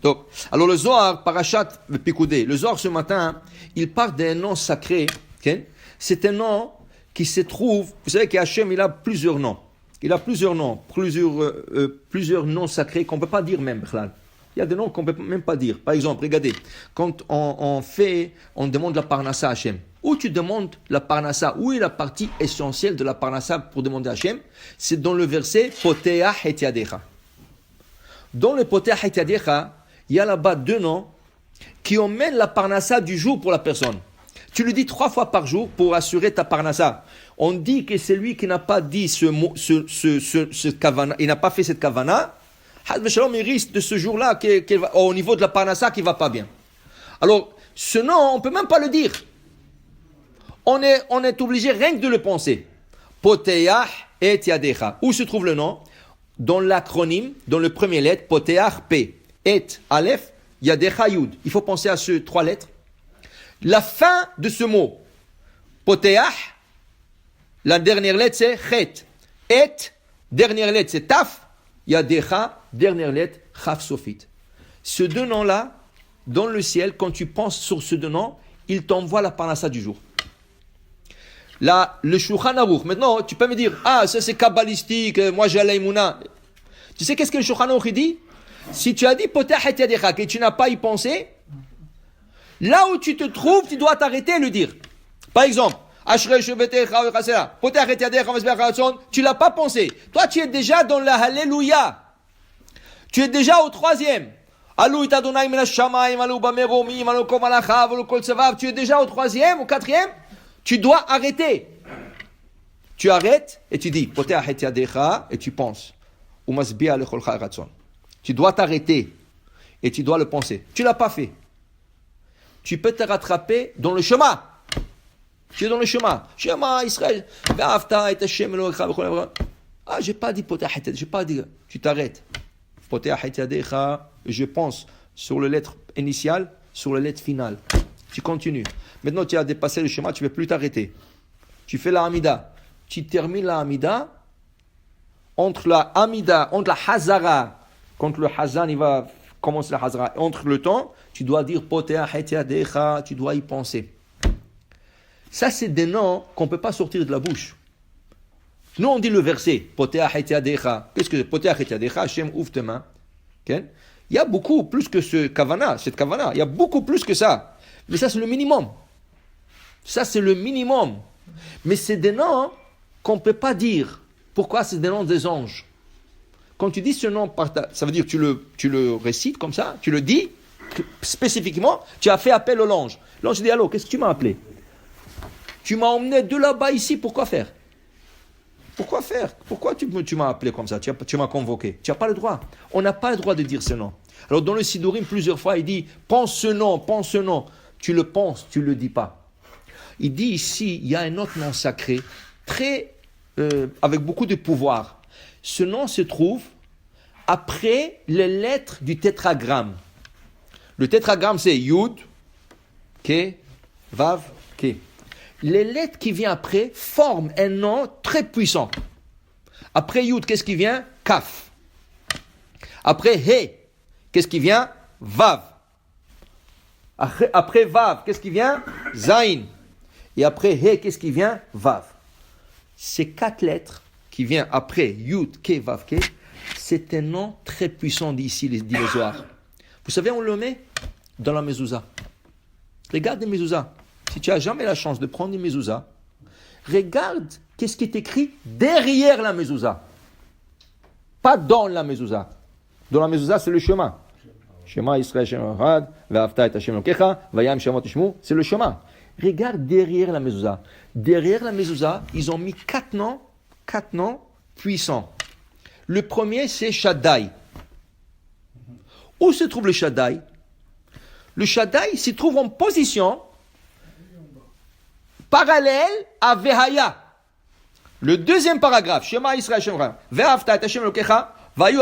Donc, alors le Zohar, Parashat Pikoudé, le Zohar ce matin, il parle d'un nom sacré. Okay? C'est un nom qui se trouve, vous savez qu'Hachem, il a plusieurs noms. Il a plusieurs noms, plusieurs noms sacrés qu'on ne peut pas dire même. Il y a des noms qu'on ne peut même pas dire. Par exemple, regardez, quand on demande la parnassa à Hachem. Où tu demandes la parnassa, où est la partie essentielle de la parnassa pour demander à Hachem? C'est dans le verset Poteah et Yadecha. Dans le Poteah et Yadecha, il y a là-bas deux noms qui emmènent la parnassa du jour pour la personne. Tu le dis 3 fois par jour pour assurer ta parnassa. On dit que c'est lui qui n'a pas dit ce kavana, il n'a pas fait cette kavana, il risque de ce jour-là au niveau de la parnassa qui ne va pas bien. Alors, ce nom, on ne peut même pas le dire. On est obligé rien que de le penser. Poteah et Yadecha. Où se trouve le nom? Dans l'acronyme, dans le premier lettre, Poteah P, et Aleph, Yadecha Yud. Il faut penser à ces 3 lettres. La fin de ce mot, Poteah, la dernière lettre c'est Chet. Et, dernière lettre c'est Taf. Yadecha, dernière lettre, Chaf Sofit. Ces deux noms-là, dans le ciel, quand tu penses sur ces deux noms, ils t'envoient la parnassa du jour. Là, le Shulchan Aruch, maintenant, tu peux me dire, ça c'est kabbalistique, moi j'ai l'aïmouna. Tu sais qu'est-ce que le Shulchan Aruch dit? Si tu as dit Poteah et Yadecha, et tu n'as pas y pensé, là où tu te trouves, tu dois t'arrêter et le dire. Par exemple, tu l'as pas pensé. Toi, tu es déjà dans la Alléluia. Tu es déjà au 3e. Tu es déjà au 3e, au 4e. Tu dois arrêter. Tu arrêtes et tu dis et tu penses. Tu dois t'arrêter et tu dois le penser. Tu l'as pas fait. Tu peux te rattraper dans le chemin. Tu es dans le chemin. Shema Israël. J'ai pas dit Poteah et Yadecha. J'ai pas dit. Tu t'arrêtes. Poteah et Yadecha. Je pense sur la lettre initiale, sur la lettre finale. Tu continues. Maintenant, tu as dépassé le chemin, tu ne peux plus t'arrêter. Tu fais la Hamida. Tu termines la Hamida. Entre la Hazara, quand le Hazan, il va commencer la Hazara, entre le temps, tu dois dire Poteah et Yadecha, tu dois y penser. Ça, c'est des noms qu'on ne peut pas sortir de la bouche. Nous, on dit le verset, Poteah et Yadecha. Qu'est-ce que c'est Poteah et Yadecha? Hashem, ouvre tes mains. Okay? Il y a beaucoup plus que cette kavana. Il y a beaucoup plus que ça. Mais ça, c'est le minimum. Ça, c'est le minimum. Mais c'est des noms qu'on ne peut pas dire. Pourquoi? C'est des noms des anges. Quand tu dis ce nom, ça veut dire que tu le récites comme ça, tu le dis spécifiquement, tu as fait appel au l'ange. L'ange dit, allô, qu'est-ce que tu m'as appelé? Tu m'as emmené de là-bas ici, pourquoi faire? Pourquoi faire? Pourquoi tu m'as appelé comme ça? Tu m'as convoqué. Tu n'as pas le droit. On n'a pas le droit de dire ce nom. Alors dans le Sidurim, plusieurs fois, il dit, pense ce nom. Tu le penses, tu ne le dis pas. Il dit ici, il y a un autre nom sacré, avec beaucoup de pouvoir. Ce nom se trouve après les lettres du tétragramme. Le tétragramme, c'est Yud, Ke, Vav, Ke. Les lettres qui viennent après forment un nom très puissant. Après Yud, qu'est-ce qui vient? Kaf. Après He, qu'est-ce qui vient? Vav. Après Vav, qu'est-ce qui vient? Zain. Et après He, qu'est-ce qui vient? Vav. Ces 4 lettres qui viennent après Yud, Ke, Vav, Ke, c'est un nom très puissant d'ici, dit le Zohar. Vous savez, on le met dans la mezouza. Regarde les mezouza. Si tu n'as jamais la chance de prendre une mezouza, regarde qu'est-ce qui est écrit derrière la mezouza. Pas dans la mezouza. Dans la mezouza, c'est le chemin. Shema Israël, Shema Echad, Ve'afta et Hashem Elokecha, Vayam Shemot Ishmu, c'est le chemin. Regarde derrière la mezouza. Derrière la mezouza, ils ont mis 4 noms puissants. Le premier, c'est Shaddai. Où se trouve le Shaddai? Le Shaddai se trouve en position parallèle à Vehaya. Le deuxième paragraphe, Shema Israël, Shema Ve'afta et Hashem Elokecha, Vayu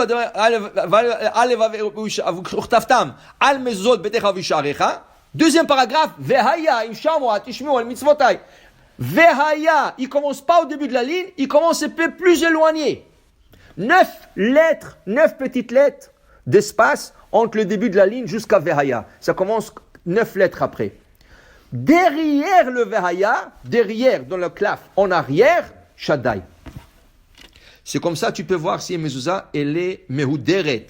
Uchtaftam al mezuzot betecha visharecha. Deuxième paragraphe, Vehaya imshamu atishmu al mitzvotai. Vehaya, il commence pas au début de la ligne, il commence un peu plus éloigné. 9 lettres, 9 petites lettres d'espace entre le début de la ligne jusqu'à Vehaya. Ça commence 9 lettres après. Derrière le Vehaya, derrière dans le claf, en arrière, Shaddai. C'est comme ça, tu peux voir si Mezouza, elle est Mehuderet.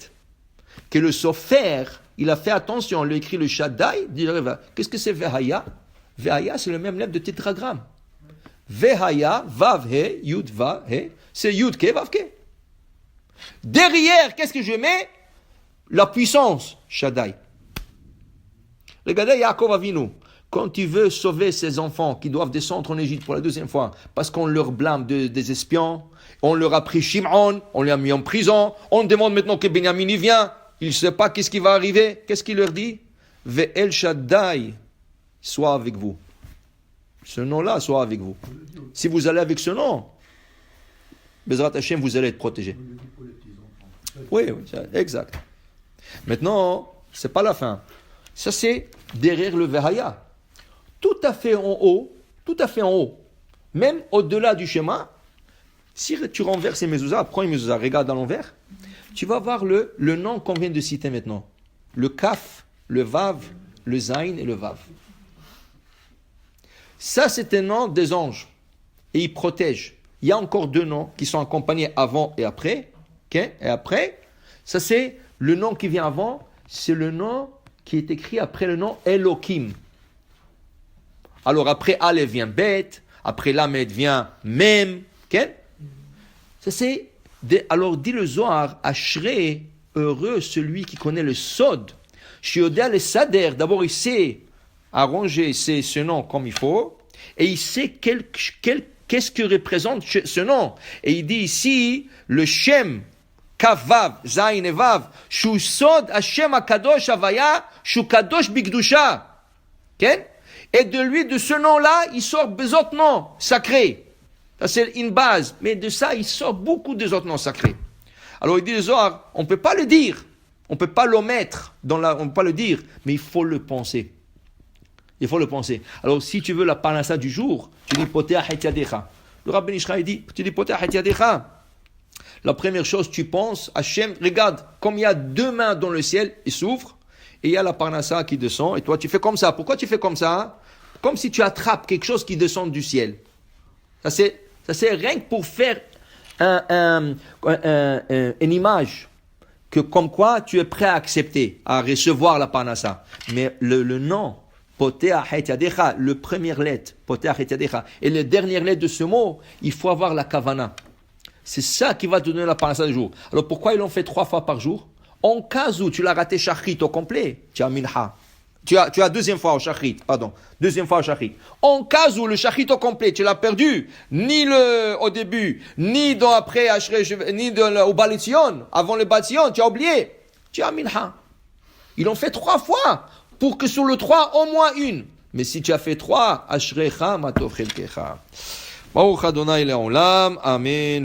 Que le Sofer, il a fait attention, il a écrit le Shaddai. Qu'est-ce que c'est Vehaya? Vehaya, c'est le même lettre de tétragramme. Vehaya, Vav, He, Yud, Va, He, c'est Yud, Ke, Vav, Ke. Derrière, qu'est-ce que je mets? La puissance, Shaddai. Regardez Yaakov Avinu. Quand il veut sauver ses enfants qui doivent descendre en Égypte pour la deuxième fois, parce qu'on leur blâme des espions, on leur a pris Shimon, on les a mis en prison, on demande maintenant que Benjamin y vient, il ne sait pas qu'est-ce qui va arriver. Qu'est-ce qu'il leur dit? Ve'el Shaddai soit avec vous. Ce nom-là soit avec vous. Si vous allez avec ce nom, Bezrat Hashem, vous allez être protégé. Oui, exact. Maintenant, ce n'est pas la fin. Ça, c'est derrière le Vehaya. Tout à fait en haut, même au-delà du schéma, si tu renverses les mezouza, prends une mezouza, regarde à l'envers, tu vas voir le nom qu'on vient de citer maintenant. Le Kaf, le Vav, le Zain et le Vav. Ça, c'est un nom des anges. Et ils protègent. Il y a encore 2 noms qui sont accompagnés avant et après. Okay? Et après, ça c'est le nom qui vient avant, c'est le nom qui est écrit après le nom Elohim. Alors après Aleph vient Bet, après Lamed vient Mem. Okay? Ça c'est alors dit le Zohar, Ashrei, heureux celui qui connaît le Sod. Shiodea le Sader, d'abord il sait arranger ce nom comme il faut, et il sait qu'est-ce que représente ce nom. Et il dit ici, le Shem, Kaf Vav, Zain et Vav, Shu Sod Hashem HaKadosh Havaya, Shu Kadosh Bigdusha. Okay? Et de lui, de ce nom-là, il sort des autres noms sacrés. Ça, c'est une base. Mais de ça, il sort beaucoup des autres noms sacrés. Alors, il dit le Zohar, on ne peut pas le dire. On ne peut pas l'omettre. On ne peut pas le dire. Mais il faut le penser. Il faut le penser. Alors, si tu veux la parnassa du jour, tu dis Potea Hetyadecha. Le Rabbi Nishra, il dit, tu dis Potea Hetyadecha. La première chose, tu penses, Hachem, regarde, comme il y a 2 mains dans le ciel, il s'ouvre, et il y a la parnassa qui descend, et toi tu fais comme ça. Pourquoi tu fais comme ça? Comme si tu attrapes quelque chose qui descend du ciel. Ça c'est rien que pour faire une image, que comme quoi tu es prêt à accepter, à recevoir la parnassa. Mais le nom, Potea Hetyadecha, le première lettre, Potea Hetyadecha, et la dernière lettre de ce mot, il faut avoir la kavana. C'est ça qui va te donner la parnassa du jour. Alors pourquoi ils l'ont fait 3 fois par jour? En cas où tu l'as raté shachrit au complet, tu as minha. Tu as deuxième fois au shachrit, deuxième fois au shachrit. En cas où le shachrit au complet, tu l'as perdu, ni au début, ni après, ni au Balitzion, avant le Balitzion, tu as oublié, tu as minha. Ils l'ont fait 3 fois, pour que sur le 3, au moins une. Mais si tu as fait 3, ashrecha matov chelkecha. Baruch Adonai le'olam, amen.